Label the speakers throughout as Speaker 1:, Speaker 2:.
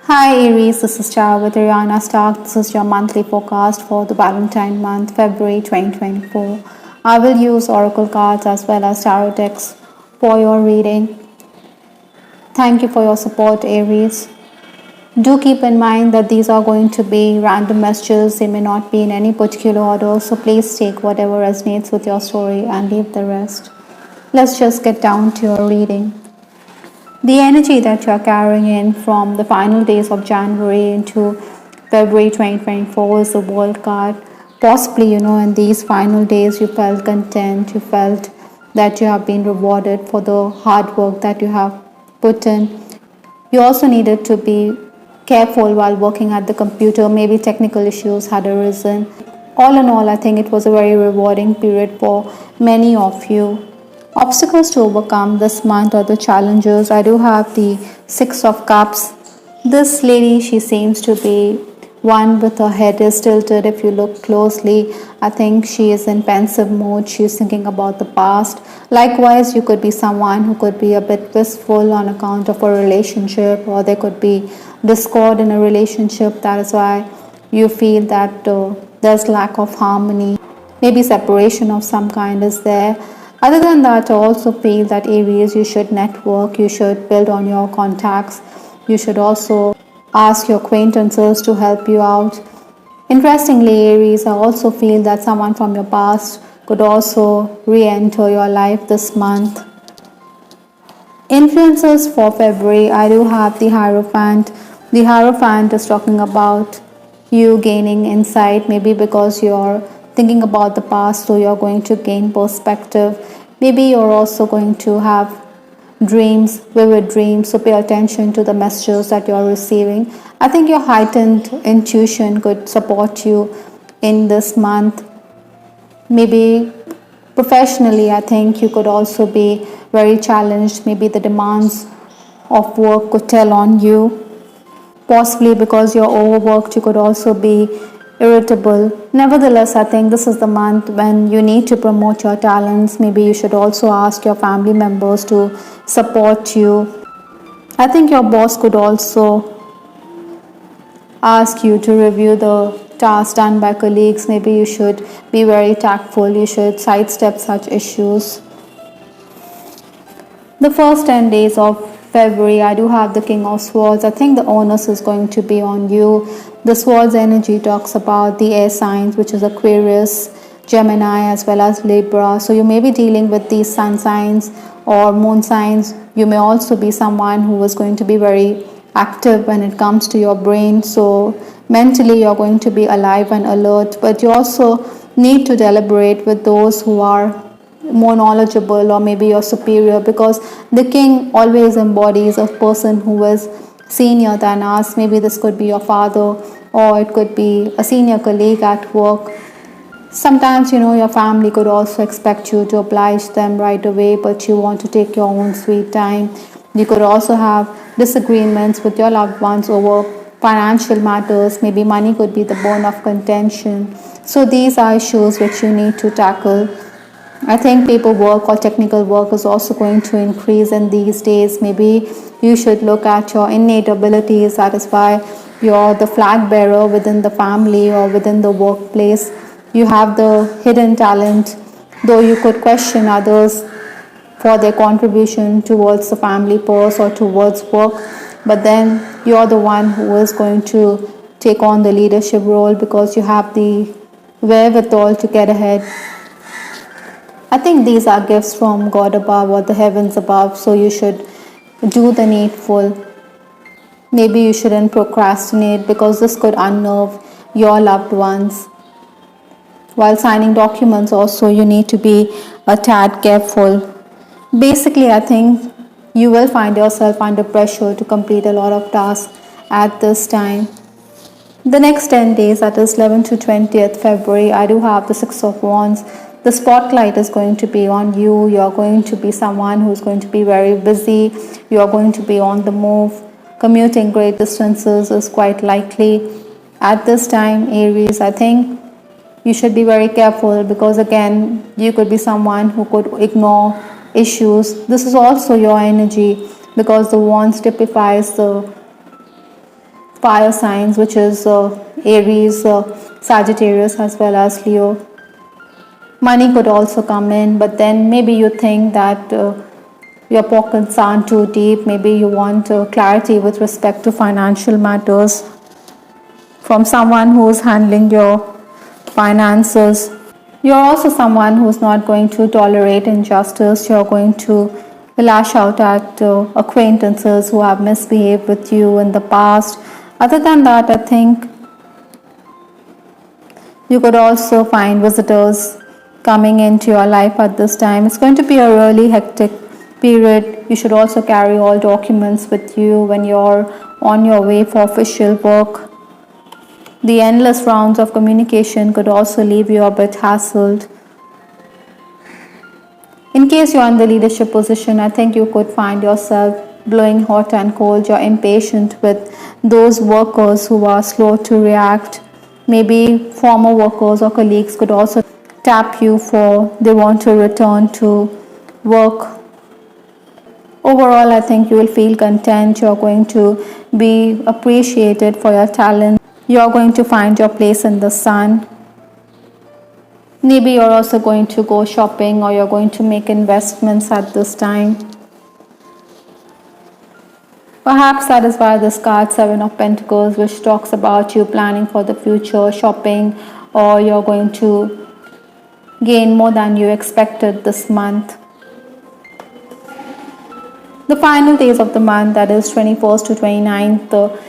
Speaker 1: Hi Aries, this is Tara with Ariana Stark. This is your monthly forecast for the Valentine month, February 2024. I will use oracle cards as well as tarot decks for your reading. Thank you for your support, Aries. Do keep in mind that these are going to be random messages. They may not be in any particular order, so please take whatever resonates with your story and leave the rest. Let's just get down to your reading. The energy that you're carrying in from the final days of January into February 2024 is the World card. Possibly, in these final days you felt content, you felt that you have been rewarded for the hard work that you have put in. You also needed to be careful while working at the computer. Maybe technical issues had arisen. All in all, I think it was a very rewarding period for many of you. Obstacles to overcome this month or the challenges. I do have the Six of Cups. This lady, she seems to be one with her head is tilted. If you look closely, I think she is in pensive mode. She's thinking about the past. Likewise, you could be someone who could be a bit wistful on account of a relationship, or there could be discord in a relationship. That is why you feel that there's lack of harmony. Maybe separation of some kind is there. Other than that, I also feel that Aries, you should network, you should build on your contacts, you should also ask your acquaintances to help you out. Interestingly, Aries, I also feel that someone from your past could also re-enter your life this month. Influences for February, I do have the Hierophant. The Hierophant is talking about you gaining insight, maybe because you're thinking about the past, so you're going to gain perspective. Maybe you're also going to have dreams, vivid dreams, so pay attention to the messages that you're receiving. I think your heightened intuition could support you in this month. Maybe professionally, I think you could also be very challenged. Maybe the demands of work could tell on you. Possibly because you're overworked, you could also be irritable. Nevertheless, I think this is the month when you need to promote your talents. Maybe you should also ask your family members to support you. I think your boss could also ask you to review the tasks done by colleagues. Maybe you should be very tactful. You should sidestep such issues. The first 10 days of February, I do have the King of Swords. I think the onus is going to be on you. The Swords energy talks about the air signs, which is Aquarius, Gemini, as well as Libra. So you may be dealing with these sun signs or moon signs. You may also be someone who is going to be very active when it comes to your brain. So mentally, you're going to be alive and alert, but you also need to deliberate with those who are more knowledgeable or maybe your superior, because the king always embodies a person who is senior than us. Maybe this could be your father, or it could be a senior colleague at work. Sometimes your family could also expect you to oblige them right away, but you want to take your own sweet time. You could also have disagreements with your loved ones over financial matters. Maybe money could be the bone of contention. So these are issues which you need to tackle. I think paperwork or technical work is also going to increase in these days. Maybe you should look at your innate abilities. That is why you're the flag bearer within the family or within the workplace. You have the hidden talent, though you could question others for their contribution towards the family purse or towards work. But then you're the one who is going to take on the leadership role because you have the wherewithal to get ahead. I think these are gifts from God above or the heavens above, so you should do the needful. Maybe you shouldn't procrastinate because this could unnerve your loved ones. While signing documents also, you need to be a tad careful. Basically, I think you will find yourself under pressure to complete a lot of tasks at this time. The next 10 days, that is 11th to 20th February, I do have the Six of Wands. The spotlight is going to be on you. You're going to be someone who's going to be very busy. You're going to be on the move. Commuting great distances is quite likely. At this time, Aries, I think you should be very careful because again, you could be someone who could ignore issues. This is also your energy because the Wands typifies the fire signs, which is Aries, Sagittarius, as well as Leo. Money could also come in, but then maybe you think that your pockets aren't too deep. Maybe you want clarity with respect to financial matters from someone who's handling your finances. You're also someone who's not going to tolerate injustice. You're going to lash out at acquaintances who have misbehaved with you in the past. Other than that, I think you could also find visitors coming into your life at this time. It's going to be a really hectic period. You should also carry all documents with you when you're on your way for official work. The endless rounds of communication could also leave you a bit hassled. In case you're in the leadership position, I think you could find yourself blowing hot and cold. You're impatient with those workers who are slow to react. Maybe former workers or colleagues could also tap you for they want to return to work. Overall, I think you will feel content. You're going to be appreciated for your talent. You're going to find your place in the sun. Maybe you're also going to go shopping or you're going to make investments at this time. Perhaps that is why this card 7 of Pentacles, which talks about you planning for the future, shopping, or you're going to gain more than you expected this month. The final days of the month, that is 21st to 29th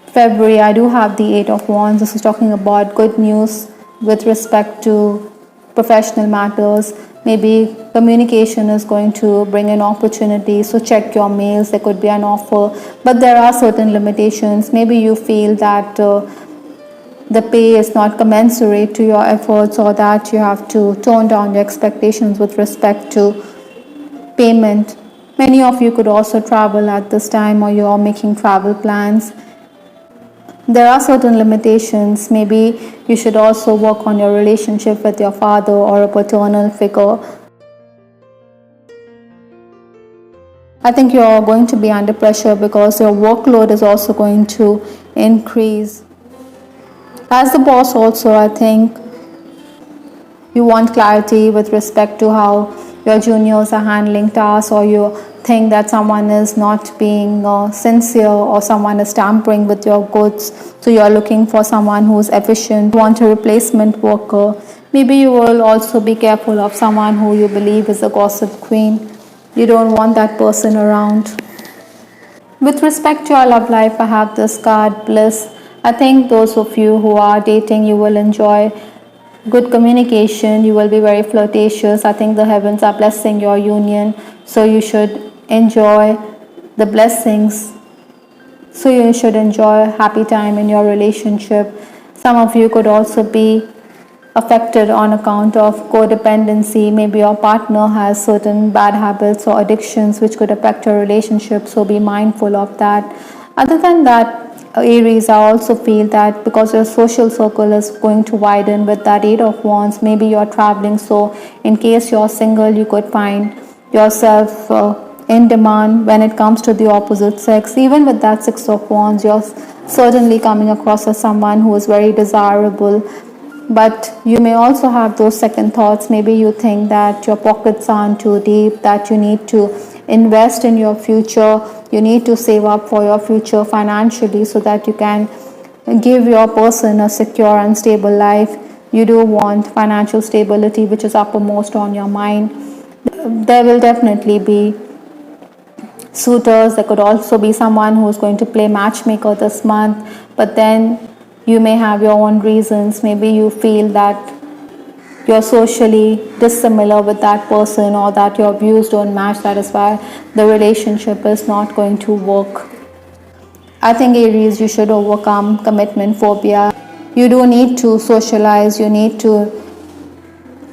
Speaker 1: February, I do have the 8 of Wands. This is talking about good news with respect to professional matters. Maybe communication is going to bring in opportunities, so check your mails. There could be an offer, but there are certain limitations. Maybe you feel that the pay is not commensurate to your efforts, or that you have to tone down your expectations with respect to payment. Many of you could also travel at this time, or you're making travel plans. There are certain limitations. Maybe you should also work on your relationship with your father or a paternal figure. I think you're going to be under pressure because your workload is also going to increase. As the boss also, I think you want clarity with respect to how your juniors are handling tasks, or you think that someone is not being sincere, or someone is tampering with your goods. So you're looking for someone who's efficient. You want a replacement worker. Maybe you will also be careful of someone who you believe is a gossip queen. You don't want that person around. With respect to your love life, I have this card, Bliss. I think those of you who are dating, you will enjoy good communication. You will be very flirtatious. I think the heavens are blessing your union, so you should enjoy the blessings. So you should enjoy a happy time in your relationship. Some of you could also be affected on account of codependency. Maybe your partner has certain bad habits or addictions which could affect your relationship, so be mindful of that. Other than that, Aries, I also feel that because your social circle is going to widen with that 8 of Wands, maybe you're traveling, so in case you're single, you could find yourself in demand when it comes to the opposite sex. Even with that 6 of Wands, you're certainly coming across as someone who is very desirable. But you may also have those second thoughts. Maybe you think that your pockets aren't too deep, that you need to invest in your future, you need to save up for your future financially so that you can give your person a secure and stable life. You do want financial stability, which is uppermost on your mind. There will definitely be suitors. There could also be someone who is going to play matchmaker this month, but then you may have your own reasons. Maybe you feel that you're socially dissimilar with that person, or that your views don't match. That is why the relationship is not going to work. I think Aries, you should overcome commitment phobia. You do need to socialize. You need to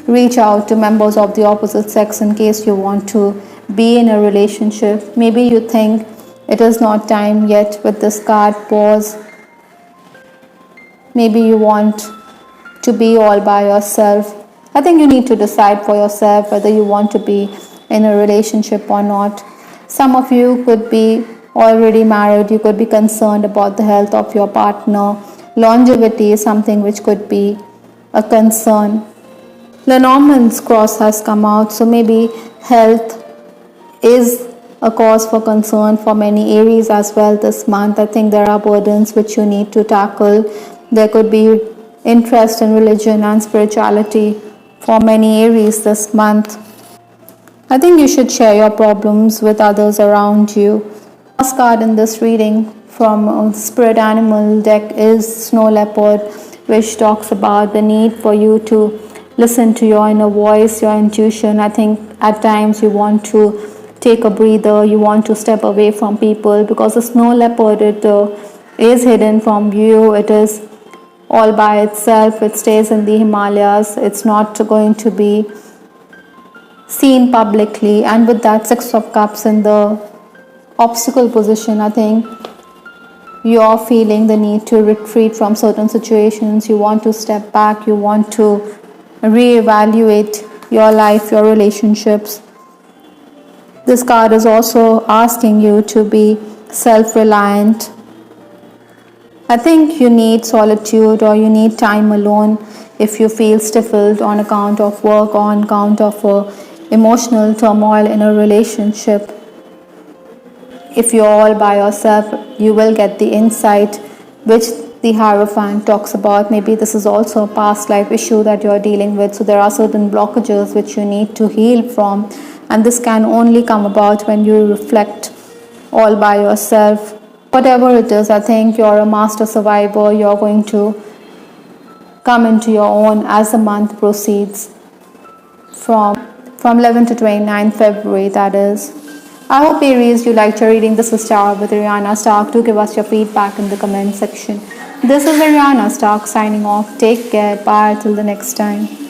Speaker 1: reach out to members of the opposite sex in case you want to be in a relationship. Maybe you think it is not time yet with this card, pause. Maybe you want to be all by yourself. I think you need to decide for yourself whether you want to be in a relationship or not. Some of you could be already married, you could be concerned about the health of your partner. Longevity is something which could be a concern. Lenormand's cross has come out, so maybe health is a cause for concern for many Aries as well this month. I think there are burdens which you need to tackle. There could be interest in religion and spirituality for many Aries this month. I think you should share your problems with others around you. Last card in this reading from Spirit Animal deck is Snow Leopard, which talks about the need for you to listen to your inner voice, your intuition. I think at times you want to take a breather, you want to step away from people, because the Snow Leopard, it is hidden from view, it is all by itself, it stays in the Himalayas, it's not going to be seen publicly. And with that Six of Cups in the obstacle position, I think you're feeling the need to retreat from certain situations. You want to step back, you want to reevaluate your life, your relationships. This card is also asking you to be self-reliant. I think you need solitude, or you need time alone if you feel stifled on account of work, on account of emotional turmoil in a relationship. If you're all by yourself, you will get the insight which the Hierophant talks about. Maybe this is also a past life issue that you're dealing with. So there are certain blockages which you need to heal from. And this can only come about when you reflect all by yourself. Whatever it is, I think you're a master survivor. You're going to come into your own as the month proceeds from 11 to 29 February, that is. I hope Aries you liked your reading. This is Star with Ariana Stark. Do give us your feedback in the comment section. This is Ariana Stark signing off. Take care. Bye till the next time.